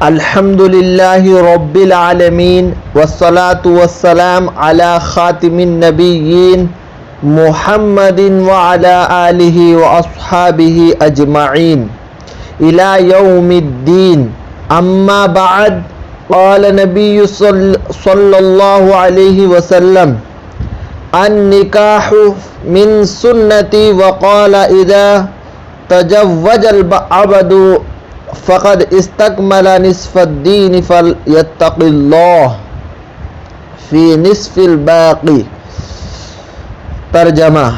الحمد للہ رب العالمین والصلاة والسلام علی خاتم النبیین محمد وعلی آلہ واصحابہ اجمعین الی یوم الدین. اما بعد، قال نبی صلی اللہ علیہ وسلم النکاح من سنتی وقال اذا تزوج العبد فقد استکمل نصف الدین فلیتق اللہ فی نصف الباقی. ترجمہ: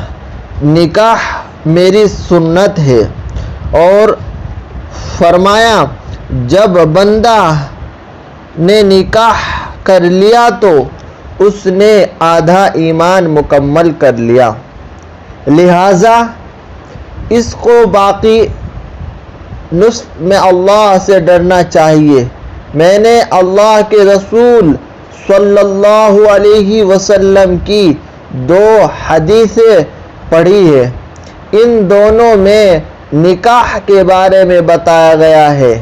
نکاح میری سنت ہے، اور فرمایا جب بندہ نے نکاح کر لیا تو اس نے آدھا ایمان مکمل کر لیا، لہذا اس کو باقی نصف میں اللہ سے ڈرنا چاہیے. میں نے اللہ کے رسول صلی اللہ علیہ وسلم کی 2 حدیثیں پڑھی ہے. ان دونوں میں نکاح کے بارے میں بتایا گیا ہے.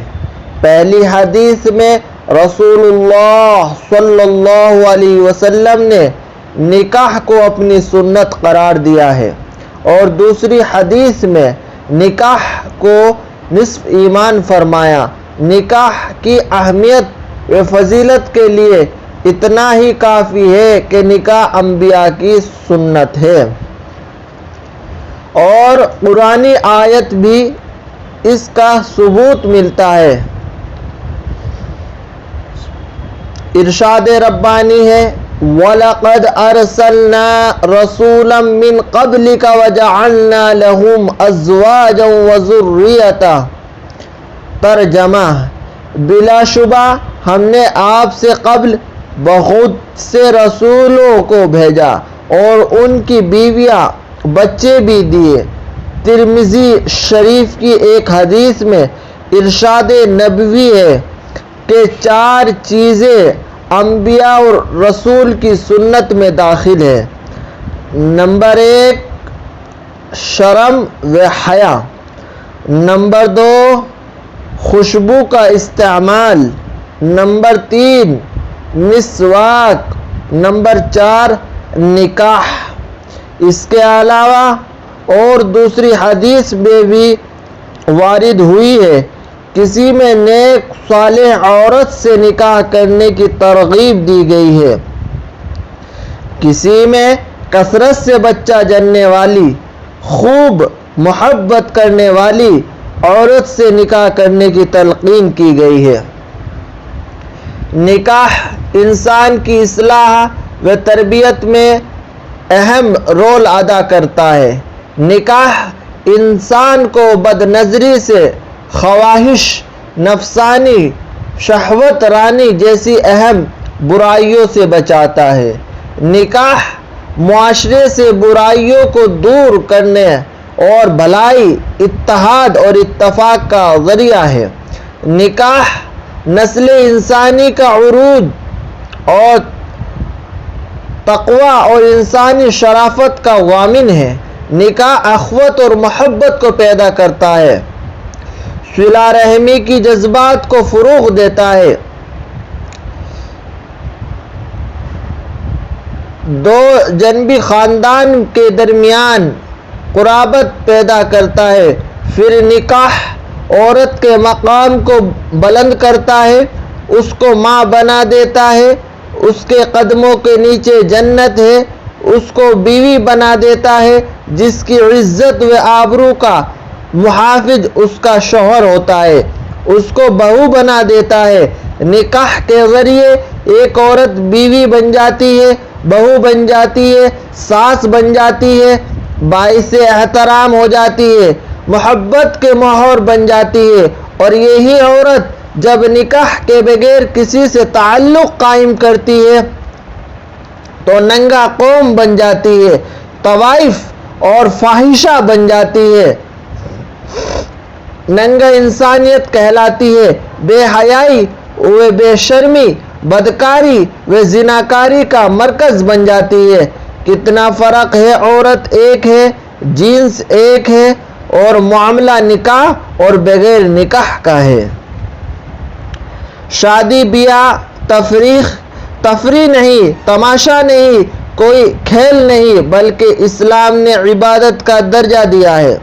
پہلی حدیث میں رسول اللہ صلی اللہ علیہ وسلم نے نکاح کو اپنی سنت قرار دیا ہے، اور دوسری حدیث میں نکاح کو نصف ایمان فرمایا. نکاح کی اہمیت و فضیلت کے لیے اتنا ہی کافی ہے کہ نکاح انبیاء کی سنت ہے، اور قرآنی آیت بھی اس کا ثبوت ملتا ہے. ارشاد ربانی ہے وَلَقَدْ أَرْسَلْنَا رَسُولًا مِّن قَبْلِكَ وَجَعَلْنَا لَهُمْ أَزْوَاجًا وَذُرِّيَّةً. ترجمہ: بلا شبہ ہم نے آپ سے قبل بہت سے رسولوں کو بھیجا اور ان کی بیویاں بچے بھی دیے. ترمذی شریف کی ایک حدیث میں ارشاد نبوی ہے کہ 4 چیزیں انبیاء اور رسول کی سنت میں داخل ہے. نمبر 1 شرم و حیا. نمبر 2 خوشبو کا استعمال. نمبر 3 مسواک. نمبر 4 نکاح. اس کے علاوہ اور دوسری حدیث میں بھی وارد ہوئی ہے کسی میں نیک صالح عورت سے نکاح کرنے کی ترغیب دی گئی ہے، کسی میں کثرت سے بچہ جننے والی خوب محبت کرنے والی عورت سے نکاح کرنے کی تلقین کی گئی ہے. نکاح انسان کی اصلاح و تربیت میں اہم رول ادا کرتا ہے. نکاح انسان کو بد نظری سے، خواہش، نفسانی، شہوت رانی جیسی اہم برائیوں سے بچاتا ہے. نکاح معاشرے سے برائیوں کو دور کرنے اور بھلائی، اتحاد اور اتفاق کا ذریعہ ہے. نکاح نسل انسانی کا عروج اور تقوی اور انسانی شرافت کا ضامن ہے. نکاح اخوت اور محبت کو پیدا کرتا ہے، صلہ رحمی کی جذبات کو فروغ دیتا ہے، 2 جنبی خاندان کے درمیان قرابت پیدا کرتا ہے. پھر نکاح عورت کے مقام کو بلند کرتا ہے، اس کو ماں بنا دیتا ہے، اس کے قدموں کے نیچے جنت ہے. اس کو بیوی بنا دیتا ہے جس کی عزت و آبرو کا محافظ اس کا شوہر ہوتا ہے. اس کو بہو بنا دیتا ہے. نکاح کے ذریعے ایک عورت بیوی بن جاتی ہے، بہو بن جاتی ہے، ساس بن جاتی ہے، باعث احترام ہو جاتی ہے، محبت کے مہور بن جاتی ہے. اور یہی عورت جب نکاح کے بغیر کسی سے تعلق قائم کرتی ہے تو ننگا قوم بن جاتی ہے، طوائف اور فاحشہ بن جاتی ہے، ننگا انسانیت کہلاتی ہے. بے حیائی و بے شرمی، بدکاری و زناکاری کا مرکز بن جاتی ہے. کتنا فرق ہے، عورت ایک ہے، جنس ایک ہے، اور معاملہ نکاح اور بغیر نکاح کا ہے. شادی بیاہ تفریح نہیں، تماشا نہیں، کوئی کھیل نہیں، بلکہ اسلام نے عبادت کا درجہ دیا ہے۔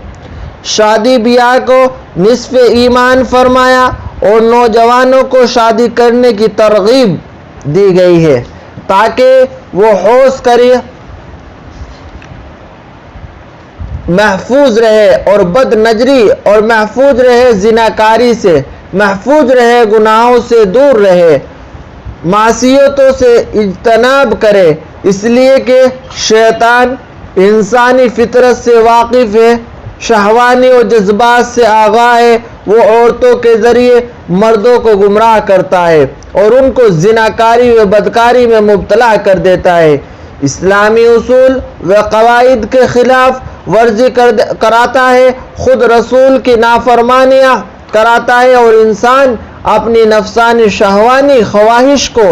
شادی بیاہ کو نصف ایمان فرمایا اور نوجوانوں کو شادی کرنے کی ترغیب دی گئی ہے تاکہ وہ ہوش کرے، محفوظ رہے اور بد نظری اور محفوظ رہے زناکاری سے، محفوظ رہے گناہوں سے دور رہے، معصیتوں سے اجتناب کرے، اس لیے کہ شیطان انسانی فطرت سے واقف ہے، شہوانی اور جذبات سے آگاہ ہے، وہ عورتوں کے ذریعے مردوں کو گمراہ کرتا ہے اور ان کو زناکاری و بدکاری میں مبتلا کر دیتا ہے، اسلامی اصول و قواعد کے خلاف ورزی کراتا ہے، خود رسول کی نافرمانیاں کراتا ہے اور انسان اپنی نفسانی شہوانی خواہش کو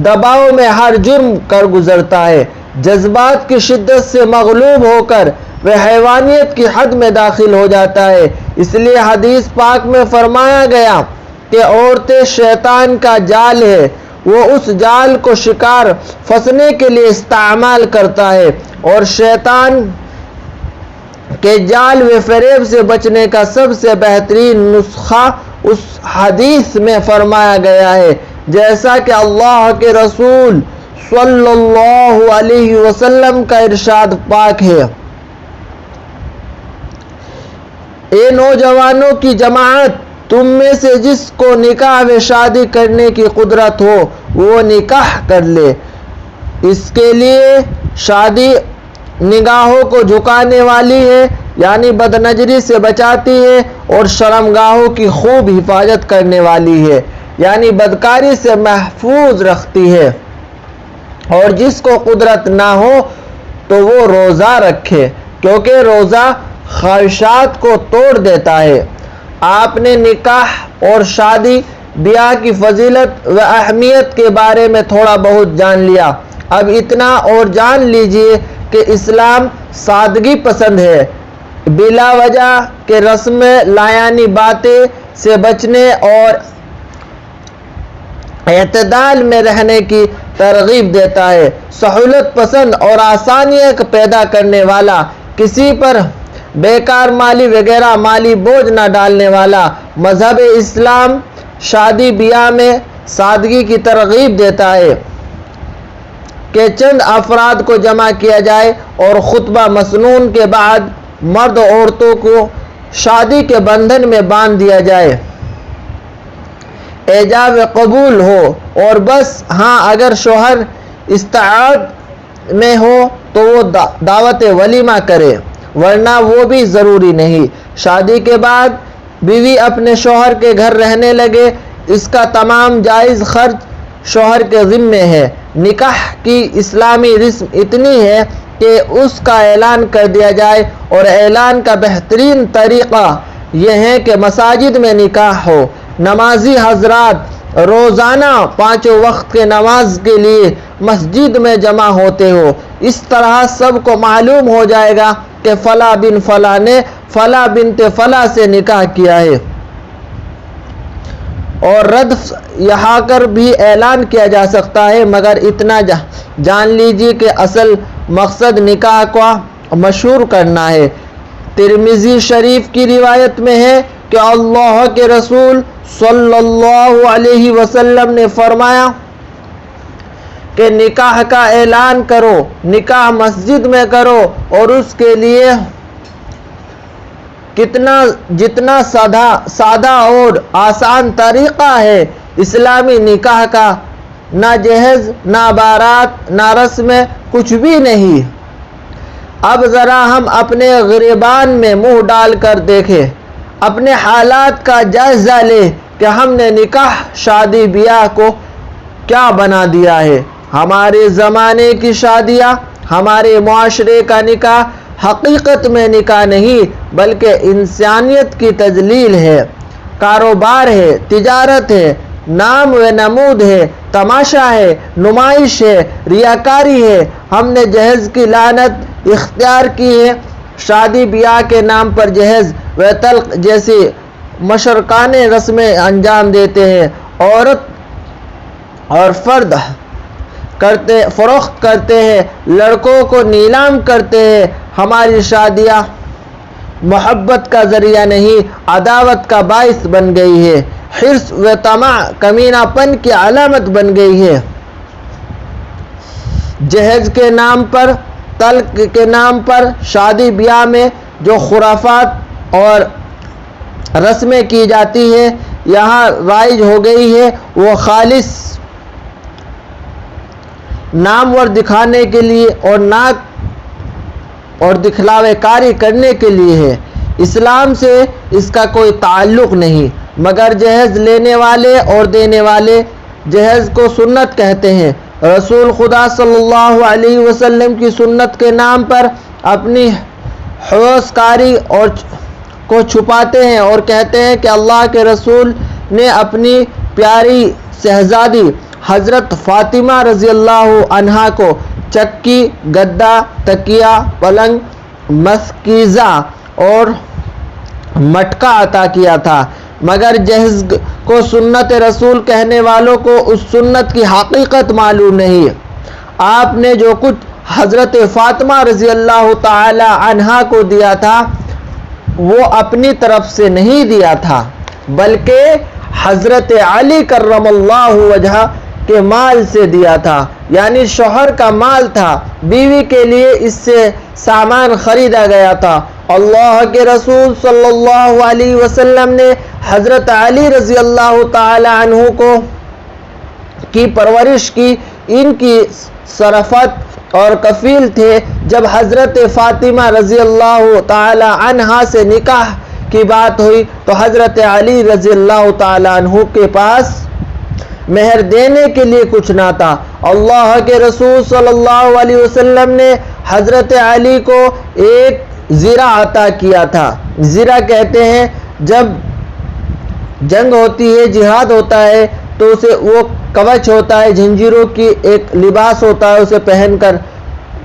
دباؤ میں ہر جرم کر گزرتا ہے، جذبات کی شدت سے مغلوب ہو کر وہ حیوانیت کی حد میں داخل ہو جاتا ہے۔ اس لیے حدیث پاک میں فرمایا گیا کہ عورتیں شیطان کا جال ہے، وہ اس جال کو شکار پھنسنے کے لیے استعمال کرتا ہے، اور شیطان کے جال و فریب سے بچنے کا سب سے بہترین نسخہ اس حدیث میں فرمایا گیا ہے، جیسا کہ اللہ کے رسول صلی اللہ علیہ وسلم کا ارشاد پاک ہے، اے نوجوانوں کی جماعت، تم میں سے جس کو نکاح و شادی کرنے کی قدرت ہو وہ نکاح کر لے، اس کے لیے شادی نگاہوں کو جھکانے والی ہے، یعنی بد نظری سے بچاتی ہے، اور شرمگاہوں کی خوب حفاظت کرنے والی ہے، یعنی بدکاری سے محفوظ رکھتی ہے، اور جس کو قدرت نہ ہو تو وہ روزہ رکھے، کیونکہ روزہ خواہشات کو توڑ دیتا ہے۔ آپ نے نکاح اور شادی بیاہ کی فضیلت و اہمیت کے بارے میں تھوڑا بہت جان لیا، اب اتنا اور جان لیجئے کہ اسلام سادگی پسند ہے، بلا وجہ کے رسم لایعنی باتیں سے بچنے اور اعتدال میں رہنے کی ترغیب دیتا ہے، سہولت پسند اور آسانیاں پیدا کرنے والا، کسی پر بیکار مالی وغیرہ مالی بوجھ نہ ڈالنے والا مذہب اسلام شادی بیاہ میں سادگی کی ترغیب دیتا ہے کہ چند افراد کو جمع کیا جائے اور خطبہ مسنون کے بعد مرد عورتوں کو شادی کے بندھن میں باندھ دیا جائے، ایجاب قبول ہو اور بس، ہاں اگر شوہر استطاعت میں ہو تو وہ دعوت ولیمہ کرے، ورنہ وہ بھی ضروری نہیں۔ شادی کے بعد بیوی اپنے شوہر کے گھر رہنے لگے، اس کا تمام جائز خرچ شوہر کے ذمے ہے۔ نکاح کی اسلامی رسم اتنی ہے کہ اس کا اعلان کر دیا جائے، اور اعلان کا بہترین طریقہ یہ ہے کہ مساجد میں نکاح ہو، نمازی حضرات روزانہ 5 وقت کے نماز کے لیے مسجد میں جمع ہوتے ہو، اس طرح سب کو معلوم ہو جائے گا کہ فلاں بن فلاں نے فلاں بنت فلاں سے نکاح کیا ہے، اور ردف یہاں کر بھی اعلان کیا جا سکتا ہے، مگر اتنا جان لیجیے کہ اصل مقصد نکاح کا مشہور کرنا ہے۔ ترمذی شریف کی روایت میں ہے کہ اللہ کے رسول صلی اللہ علیہ وسلم نے فرمایا کہ نکاح کا اعلان کرو، نکاح مسجد میں کرو، اور اس کے لیے جتنا سادہ اور آسان طریقہ ہے اسلامی نکاح کا، نہ جہیز، نہ بارات، نہ رسم، کچھ بھی نہیں۔ اب ذرا ہم اپنے گریبان میں منہ ڈال کر دیکھیں، اپنے حالات کا جائزہ لیں کہ ہم نے نکاح شادی بیاہ کو کیا بنا دیا ہے۔ ہمارے زمانے کی شادیاں، ہمارے معاشرے کا نکاح حقیقت میں نکاح نہیں بلکہ انسانیت کی تجلیل ہے، کاروبار ہے، تجارت ہے، نام و نمود ہے، تماشا ہے، نمائش ہے، ریاکاری ہے۔ ہم نے جہیز کی لعنت اختیار کی ہے، شادی بیاہ کے نام پر جہیز و طلاق جیسی مشرکانہ رسمیں انجام دیتے ہیں، عورت اور فرد فروخت کرتے ہیں، لڑکوں کو نیلام کرتے ہیں۔ ہماری شادیاں محبت کا ذریعہ نہیں، عداوت کا باعث بن گئی ہے، حرص و طمع کمینہ پن کی علامت بن گئی ہے۔ جہیز کے نام پر، طلاق کے نام پر شادی بیاہ میں جو خرافات اور رسمیں کی جاتی ہیں یہاں رائج ہو گئی ہے، وہ خالص نامور دکھانے کے لیے اور ناک اور دکھلاوے کاری کرنے کے لیے ہے۔ اسلام سے اس کا کوئی تعلق نہیں، مگر جہیز لینے والے اور دینے والے جہیز کو سنت کہتے ہیں۔ رسول خدا صلی اللہ علیہ وسلم کی سنت کے نام پر اپنی حوص کاری کو چھپاتے ہیں اور کہتے ہیں کہ اللہ کے رسول نے اپنی پیاری شہزادی حضرت فاطمہ رضی اللہ عنہا کو چکی، گدا، تکیہ، پلنگ، مشکیزہ اور مٹکا عطا کیا تھا، مگر جہیز کو سنت رسول کہنے والوں کو اس سنت کی حقیقت معلوم نہیں۔ آپ نے جو کچھ حضرت فاطمہ رضی اللہ تعالی عنہا کو دیا تھا وہ اپنی طرف سے نہیں دیا تھا، بلکہ حضرت علی کرم اللہ وجہہ کے مال سے دیا تھا، یعنی شوہر کا مال تھا، بیوی کے لیے اس سے سامان خریدا گیا تھا۔ اللہ کے رسول صلی اللہ علیہ وسلم نے حضرت علی رضی اللہ تعالی عنہ کی پرورش کی، ان کی شرافت اور کفیل تھے۔ جب حضرت فاطمہ رضی اللہ تعالی عنہا سے نکاح کی بات ہوئی تو حضرت علی رضی اللہ تعالی عنہ کے پاس مہر دینے کے لیے کچھ نہ تھا۔ اللہ کے رسول صلی اللہ علیہ وسلم نے حضرت علی کو ایک زرہ عطا کیا تھا۔ زرہ کہتے ہیں جب جنگ ہوتی ہے، جہاد ہوتا ہے تو اسے وہ کوچ ہوتا ہے، جھنجیروں کی ایک لباس ہوتا ہے، اسے پہن کر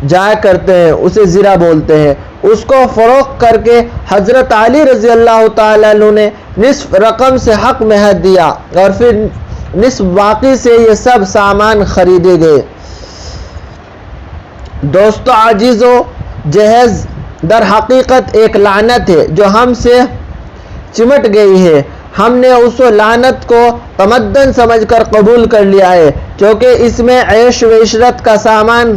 جایا کرتے ہیں، اسے زرہ بولتے ہیں۔ اس کو فروخت کر کے حضرت علی رضی اللہ تعالیٰ عنہ نے نصف رقم سے حق مہر دیا اور پھر نصف باقی سے یہ سب سامان خریدے گئے۔ دوستو عزیزو، جہیز در حقیقت ایک لعنت ہے جو ہم سے چمٹ گئی ہے۔ ہم نے اس لعنت کو تمدن سمجھ کر قبول کر لیا ہے، کیونکہ اس میں عیش و عشرت کا سامان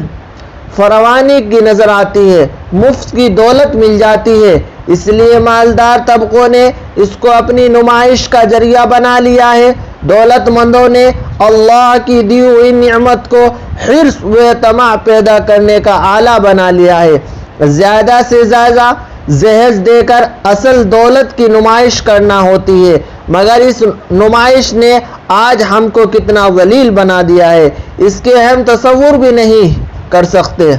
فراوانی کی نظر آتی ہے، مفت کی دولت مل جاتی ہے، اس لیے مالدار طبقوں نے اس کو اپنی نمائش کا ذریعہ بنا لیا ہے۔ دولت مندوں نے اللہ کی دی ہوئی نعمت کو حرص و طمع پیدا کرنے کا آلہ بنا لیا ہے۔ زیادہ سے زیادہ جہیز دے کر اصل دولت کی نمائش کرنا ہوتی ہے، مگر اس نمائش نے آج ہم کو کتنا ذلیل بنا دیا ہے، اس کے ہم تصور بھی نہیں کر سکتے۔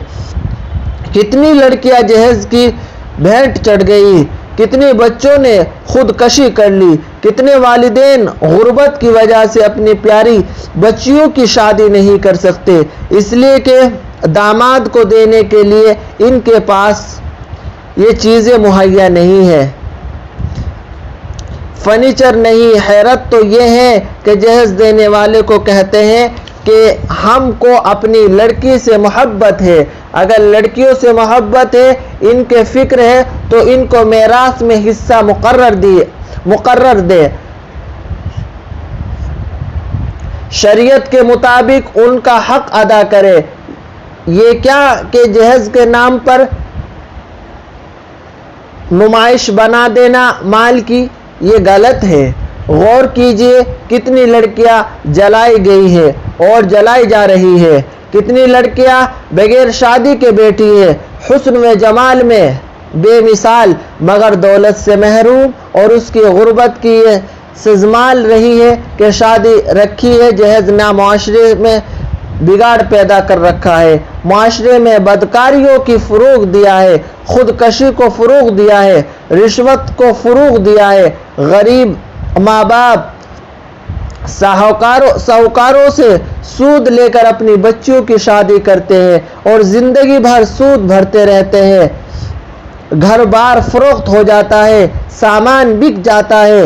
کتنی لڑکیاں جہیز کی بھیٹ چڑھ گئی، کتنے بچوں نے خودکشی کر لی، کتنے والدین غربت کی وجہ سے اپنی پیاری بچیوں کی شادی نہیں کر سکتے، اس لیے کہ داماد کو دینے کے لیے ان کے پاس یہ چیزیں مہیا نہیں ہے، فرنیچر نہیں۔ حیرت تو یہ ہے کہ جہیز دینے والے کو کہتے ہیں کہ ہم کو اپنی لڑکی سے محبت ہے، اگر لڑکیوں سے محبت ہے، ان کے فکر ہے تو ان کو میراث میں حصہ مقرر دے، شریعت کے مطابق ان کا حق ادا کرے۔ یہ کیا کہ جہیز کے نام پر نمائش بنا دینا مال کی، یہ غلط ہے۔ غور کیجئے کتنی لڑکیاں جلائی گئی ہے اور جلائی جا رہی ہے، کتنی لڑکیاں بغیر شادی کے بیٹھی ہے، حسن و جمال میں بے مثال مگر دولت سے محروم، اور اس کی غربت کی یہ سزمال رہی ہے کہ شادی رکھی ہے، جہیز نہ معاشرے میں بگاڑ پیدا کر رکھا ہے، معاشرے میں بدکاریوں کی فروغ دیا ہے، خودکشی کو فروغ دیا ہے، رشوت کو فروغ دیا ہے، غریب ماں باپ ساہوکاروں سے سود لے کر اپنی بچیوں کی شادی کرتے ہیں اور زندگی بھر سود بھرتے رہتے ہیں، گھر بار فروخت ہو جاتا ہے، سامان بک جاتا ہے۔